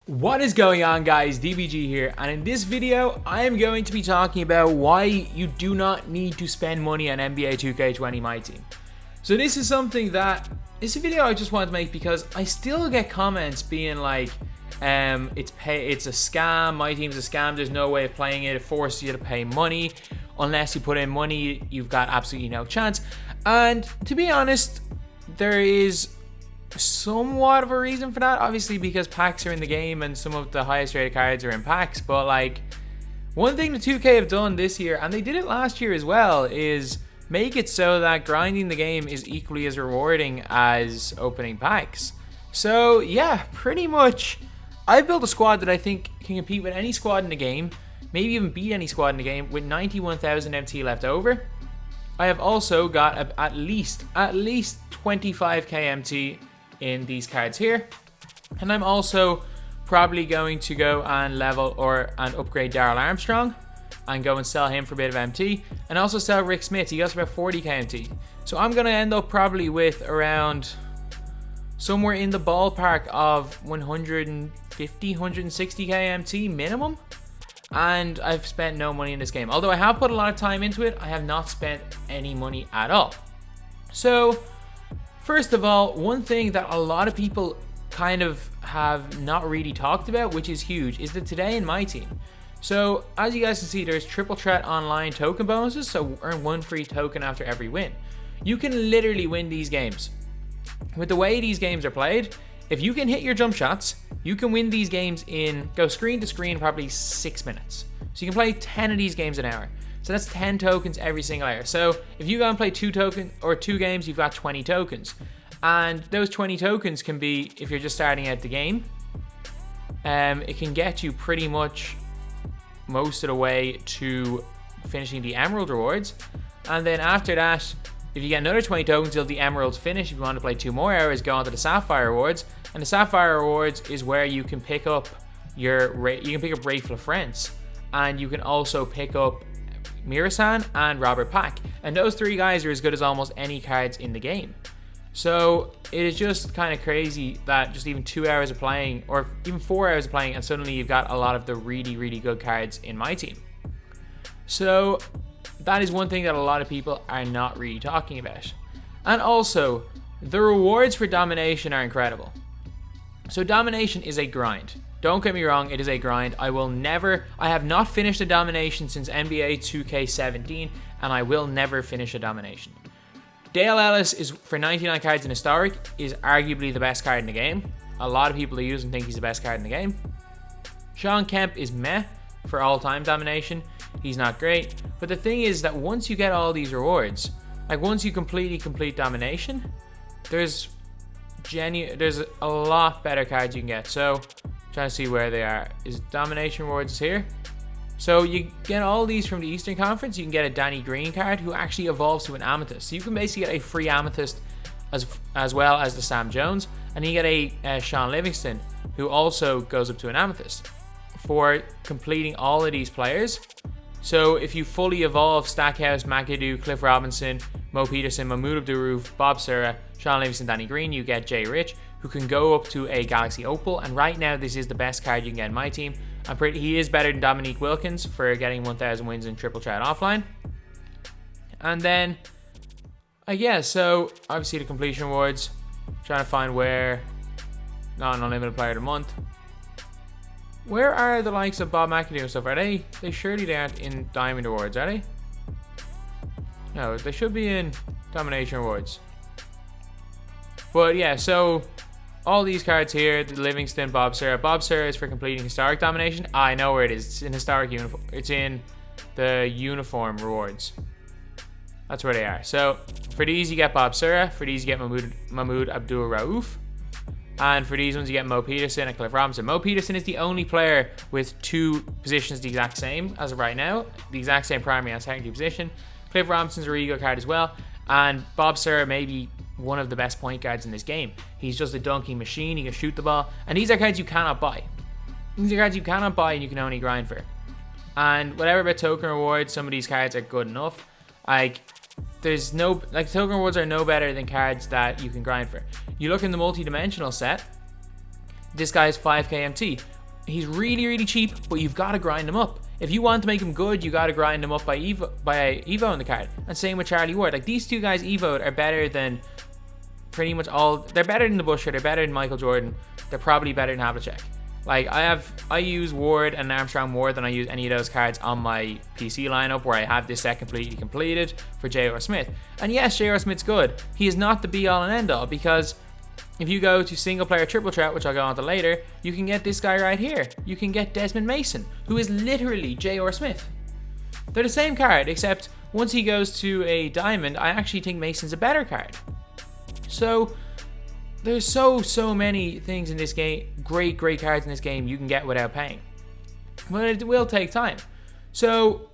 What is going on, guys? DBG here, and in this video I am going to be talking about why you do not need to spend money on NBA 2K20 My Team. So this is something that it's a video I just wanted to make because I still get comments being like it's a scam, My Team's a scam, there's no way of playing it forces you to pay money. Unless you put in money, you've got absolutely no chance. And to be honest, there is somewhat of a reason for that, obviously, because packs are in the game and some of the highest rated cards are in packs. But like, one thing the 2K have done this year, and they did it last year as well, is make it so that grinding the game is equally as rewarding as opening packs. So yeah, pretty much I've built a squad that I think can compete with any squad in the game, maybe even beat any squad in the game, with 91,000 MT left over. I have also got at least 25k MT in these cards here, and I'm also probably going to go and upgrade Darryl Armstrong and go and sell him for a bit of MT, and also sell Rick Smith. He got about 40k MT, so I'm going to end up probably with around somewhere in the ballpark of 150 160k MT minimum, and I've spent no money in this game. Although I have put a lot of time into it, I have not spent any money at all. So first of all, one thing that a lot of people kind of have not really talked about, which is huge, is that today in My Team. So as you guys can see, there's triple threat online token bonuses, so earn one free token after every win. You can literally win these games. With the way these games are played, if you can hit your jump shots, you can win these games go screen to screen probably 6 minutes. So you can play 10 of these games an hour. So that's 10 tokens every single hour. So if you go and play two games, you've got 20 tokens. And those 20 tokens can be, if you're just starting out the game, it can get you pretty much most of the way to finishing the Emerald Rewards. And then after that, if you get another 20 tokens till the Emeralds finish, if you want to play 2 more hours, go on to the Sapphire Rewards. And the Sapphire Rewards is where you can pick up Rayful of Friends. And you can also pick up Mirasan and Robert Pack, and those 3 guys are as good as almost any cards in the game. So it is just kind of crazy that just even 2 hours of playing, or even 4 hours of playing, and suddenly you've got a lot of the really good cards in My Team. So that is one thing that a lot of people are not really talking about. And also, the rewards for Domination are incredible. So Domination is a grind. Don't get me wrong, it is a grind. I have not finished a Domination since NBA 2K17, and I will never finish a Domination. Dale Ellis is, for 99 cards in Historic, is arguably the best card in the game. A lot of people who use him think he's the best card in the game. Sean Kemp is meh for all-time Domination. He's not great. But the thing is that once you get all these rewards, like once you completely complete Domination, there's a lot better cards you can get. So trying to see where they are. Is Domination Rewards here? So you get all these from the Eastern Conference. You can get a Danny Green card who actually evolves to an Amethyst. So you can basically get a free Amethyst as well as the Sam Jones. And you get a Sean Livingston who also goes up to an Amethyst for completing all of these players. So if you fully evolve Stackhouse, McAdoo, Cliff Robinson, Mo Peterson, Mahmoud Abdul-Rauf, Bob Sura, Sean Livingston, Danny Green, you get Jay Rich, who can go up to a Galaxy Opal, and right now this is the best card you can get in My Team. He is better than Dominique Wilkins for getting 1,000 wins in triple threat offline. And then, so obviously the completion rewards, trying to find where, not an unlimited player of the month. Where are the likes of Bob McAdoo and stuff? Are they surely they aren't in Diamond Rewards, are they? No, they should be in Domination Rewards. But yeah, so all these cards here, the Livingston, Bob Sura. Bob Sura is for completing Historic Domination. I know where it is. It's in Historic Uniform. It's in the Uniform Rewards. That's where they are. So for these, you get Bob Sura. For these, you get Mahmoud Abdul-Rauf. And for these ones, you get Mo Peterson and Cliff Robinson. Mo Peterson is the only player with 2 positions the exact same as of right now. The exact same primary and secondary position. Cliff Robinson's a really good card as well. And Bob Sura may be one of the best point guards in this game. He's just a dunking machine. He can shoot the ball. And these are cards you cannot buy. These are cards you cannot buy and you can only grind for. And whatever about token rewards, some of these cards are good enough. Token rewards are no better than cards that you can grind for. You look in the multi-dimensional set, this guy's 5k MT. he's really, really cheap, but you've got to grind him up. If you want to make him good, you got to grind him up by Evo in the card. And same with Charlie Ward. Like, these two guys Evo'd are better than pretty much all. They're better than the Busher. They're better than Michael Jordan. They're probably better than Havlicek. Like, I use Ward and Armstrong more than I use any of those cards on my PC lineup, where I have this set completely completed for J.R. Smith. And yes, J.R. Smith's good. He is not the be-all and end-all, because if you go to single player triple threat, which I'll go on to later, you can get this guy right here. You can get Desmond Mason, who is literally J.R. Smith. They're the same card, except once he goes to a diamond, I actually think Mason's a better card. So there's so many things in this game, great cards in this game you can get without paying. But it will take time. So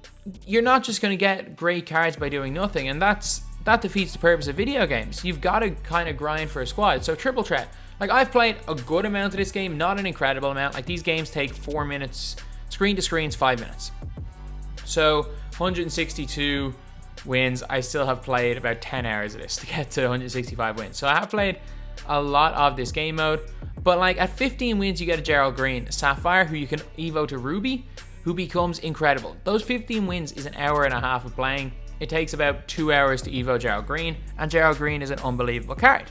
you're not just going to get great cards by doing nothing, and that defeats the purpose of video games. You've got to kind of grind for a squad. So triple threat. Like, I've played a good amount of this game, not an incredible amount. Like, these games take 4 minutes. Screen to screen's 5 minutes. So 162 wins. I still have played about 10 hours of this to get to 165 wins. So I have played a lot of this game mode. But like, at 15 wins, you get a Gerald Green Sapphire, who you can Evo to Ruby, who becomes incredible. Those 15 wins is an hour and a half of playing. It takes about 2 hours to Evo Gerald Green, and Gerald Green is an unbelievable card.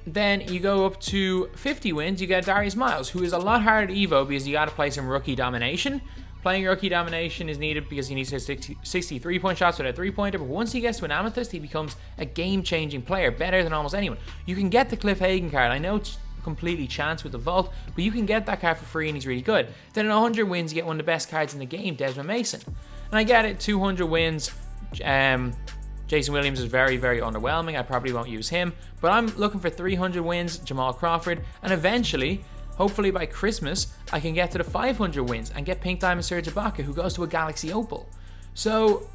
Then you go up to 50 wins, you get Darius Miles, who is a lot harder to Evo because you got to play some rookie domination. Playing rookie domination is needed because he needs to hit 60 3-point shots with a 3-pointer, but once he gets to an amethyst, he becomes a game-changing player, better than almost anyone. You can get the Cliff Hagan card. I know it's completely chance with the vault, but you can get that card for free and he's really good. Then in 100 wins, you get one of the best cards in the game, Desmond Mason. And I get it, 200 wins, Jason Williams is very underwhelming. I probably won't use him, but I'm looking for 300 wins, Jamal Crawford, and eventually, hopefully by Christmas, I can get to the 500 wins and get Pink Diamond Serge Ibaka, who goes to a Galaxy Opal. So,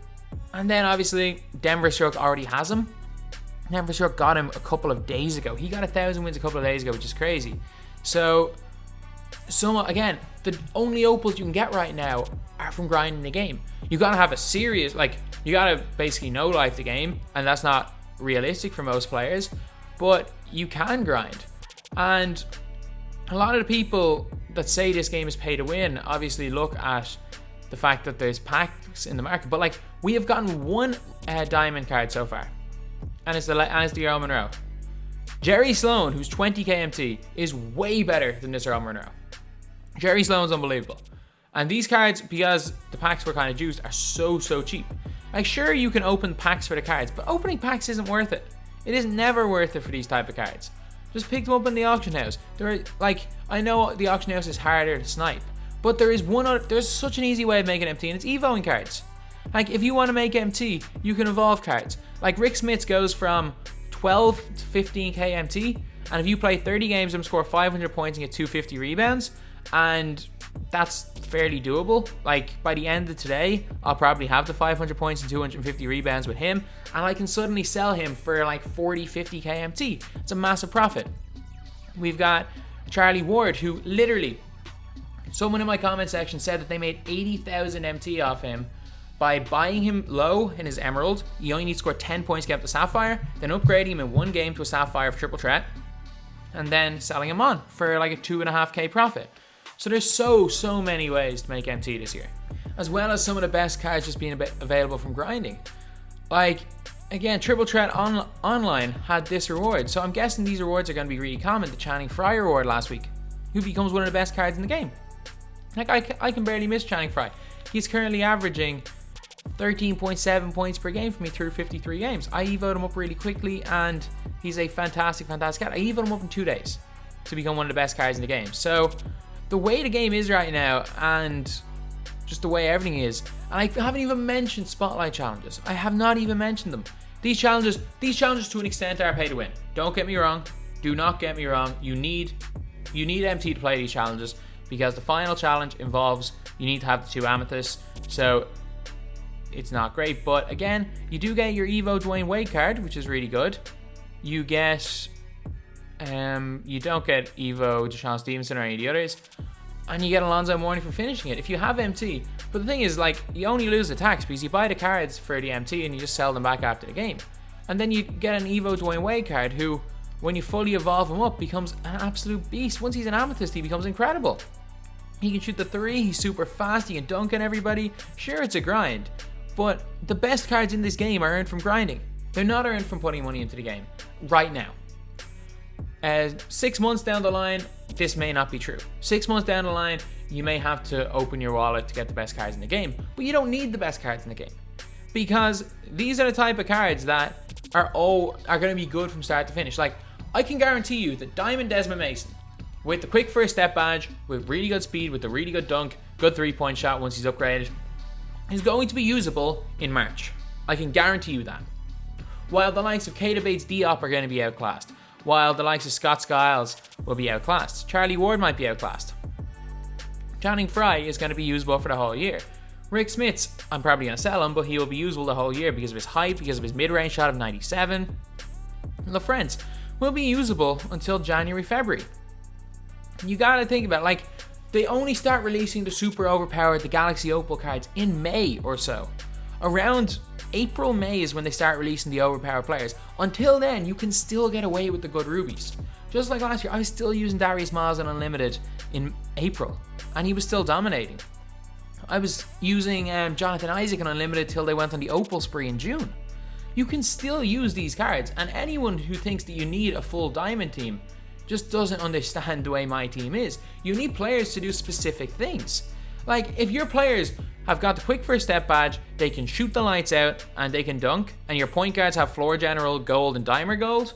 and then obviously, Denver Struck already has him. Denver Struck got him a couple of days ago. He got 1,000 wins a couple of days ago, which is crazy. So again, the only opals you can get right now are from grinding the game. You gotta have a serious, like, you gotta basically no life the game, and that's not realistic for most players, but you can grind. And a lot of the people that say this game is pay to win obviously look at the fact that there's packs in the market, but like, we have gotten one diamond card so far, and it's the Earl Monroe. Jerry Sloan, who's 20 KMT, is way better than this Earl Monroe. Jerry Sloan's unbelievable. And these cards, because the packs were kind of juiced, are so cheap. Like, sure, you can open packs for the cards, but opening packs isn't worth it. It is never worth it for these type of cards. Just pick them up in the auction house. I know the auction house is harder to snipe, but there's such an easy way of making MT, and it's evoing cards. Like, if you want to make MT, you can evolve cards. Like, Rick Smits goes from 12 to 15k MT, and if you play 30 games and score 500 points and get 250 rebounds, and that's fairly doable. Like, by the end of today, I'll probably have the 500 points and 250 rebounds with him, and I can suddenly sell him for like 40, 50k MT. It's a massive profit. We've got Charlie Ward, who literally, someone in my comment section said that they made 80,000 MT off him by buying him low in his Emerald. You only need to score 10 points to get up to Sapphire, then upgrading him in one game to a Sapphire for triple threat, and then selling him on for like a 2.5k profit. So there's so many ways to make MT this year, as well as some of the best cards just being available from grinding. Like, again, Triple Threat Online had this reward, so I'm guessing these rewards are going to be really common. The Channing Frye reward last week, who becomes one of the best cards in the game. Like, I can barely miss Channing Frye. He's currently averaging 13.7 points per game for me through 53 games. I evoed him up really quickly, and he's a fantastic card. I evoed him up in 2 days to become one of the best cards in the game. So the way the game is right now, and just the way everything is, and I haven't even mentioned Spotlight challenges. I have not even mentioned them. These challenges to an extent are pay to win. Don't get me wrong. Do not get me wrong. You need MT to play these challenges, because the final challenge involves you need to have the 2 amethysts. So it's not great, but again, you do get your Evo Dwayne Wade card, which is really good. You get you don't get Evo Deshaun Stevenson or any of the others, and you get Alonzo Mourning for finishing it if you have MT. But the thing is, like, you only lose the tax because you buy the cards for the MT and you just sell them back after the game. And then you get an Evo Dwayne Wade card, who, when you fully evolve him up, becomes an absolute beast. Once he's an amethyst, he becomes incredible. He can shoot the three, he's super fast, he can dunk on everybody. Sure, it's a grind, but the best cards in this game are earned from grinding. They're not earned from putting money into the game right now. 6 months down the line, this may not be true. 6 months down the line, you may have to open your wallet to get the best cards in the game, but you don't need the best cards in the game, because these are the type of cards that are going to be good from start to finish. Like, I can guarantee you that Diamond Desmond Mason, with the quick first step badge, with really good speed, with the really good dunk, good 3-point shot once he's upgraded, is going to be usable in March. I can guarantee you that. While the likes of Keita Bates Diop are going to be outclassed, while the likes of Scott Skiles will be outclassed, Charlie Ward might be outclassed. Channing Frye is going to be usable for the whole year. Rick Smits, I'm probably going to sell him, but he will be usable the whole year because of his height, because of his mid-range shot of 97. LaFrance will be usable until January, February. You gotta think about it, like, they only start releasing the super overpowered, the Galaxy Opal cards in May or so. Around April, May is when they start releasing the overpowered players. Until then, you can still get away with the good rubies. Just like last year, I was still using Darius Miles on Unlimited in April, and he was still dominating. I was using Jonathan Isaac on Unlimited till they went on the Opal spree in June. You can still use these cards, and anyone who thinks that you need a full diamond team just doesn't understand the way my team is. You need players to do specific things. Like, if your players have got the quick first step badge, they can shoot the lights out and they can dunk, and your point guards have floor general gold and dimer gold,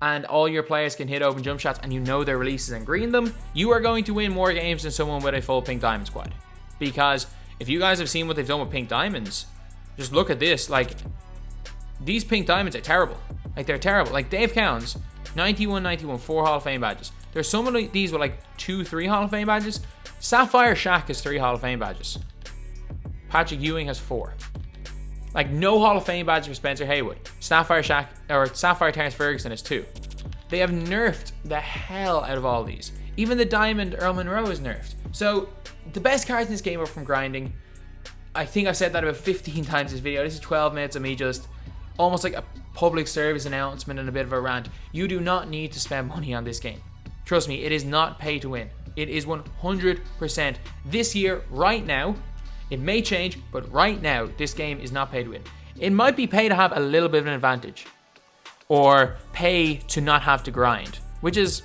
and all your players can hit open jump shots and you know their releases and green them, you are going to win more games than someone with a full pink diamond squad. Because if you guys have seen what they've done with pink diamonds, just look at this. Like, these pink diamonds are terrible. Like, they're terrible. Like, Dave Cowens, 91, 4 Hall of Fame badges. There's some of these with like 2, 3 Hall of Fame badges. Sapphire Shaq has 3 Hall of Fame badges. Patrick Ewing has 4. Like, no Hall of Fame badge for Spencer Haywood. Sapphire Terrence Ferguson has 2. They have nerfed the hell out of all these. Even the Diamond Earl Monroe is nerfed. So, the best cards in this game are from grinding. I think I've said that about 15 times this video. This is 12 minutes of me just almost like a public service announcement and a bit of a rant. You do not need to spend money on this game. Trust me, it is not pay to win. It is 100% this year, right now. It may change, but right now, this game is not pay to win. It might be pay to have a little bit of an advantage, or pay to not have to grind, which is,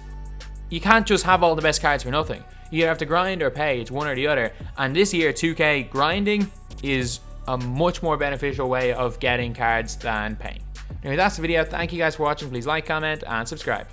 you can't just have all the best cards for nothing. You either have to grind or pay. It's one or the other. And this year, 2K grinding is a much more beneficial way of getting cards than paying. Anyway, that's the video. Thank you guys for watching. Please like, comment, and subscribe.